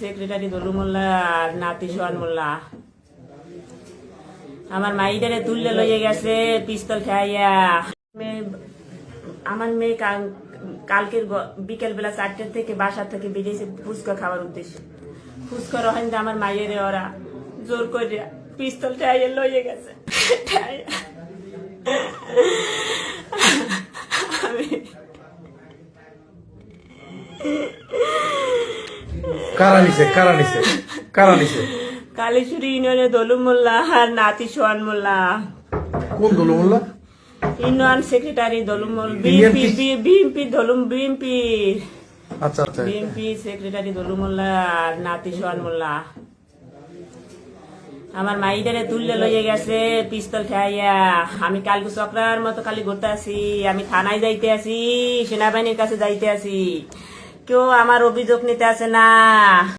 Secretary দলু মোল্লা আর নাতি সোহান মোল্লা আমার মাইদারে তুললে লইয়ে গেছে পিস্তল খাইয়া। আমার মেয়ে কালকের বিকেল বেলা 4টা থেকে বাসা থেকে বেরিয়েছে ফুচকা খাওয়ার উদ্দেশ্যে। ফুচকা রহেন আমার মায়ের ওরা জোর করে পিস্তল ঠাইয়ে লইয়ে গেছে। কারা নিছে কালীশুরি ইউনিয়নে দলু মোল্লা আর নাতি সোহান মোল্লা। কোন দলু মোল্লা? ইউনিয়ন সেক্রেটারি দলু মোল্লা, বিএমপি আচ্ছা আচ্ছা, বিএমপি সেক্রেটারি দলু মোল্লা আর নাতি সোহান মোল্লা আমার মাইদারে তুললে লইয়ে গেছে পিস্তল খাইয়া। আমি কালকে চক্রার মতো খালি ঘুরতে আসি, আমি থানায় যাইতে আসি, সেনাবাহিনীর কাছে যাইতে আসি, কেউ আমার অভিযোগ নিতে আসে না।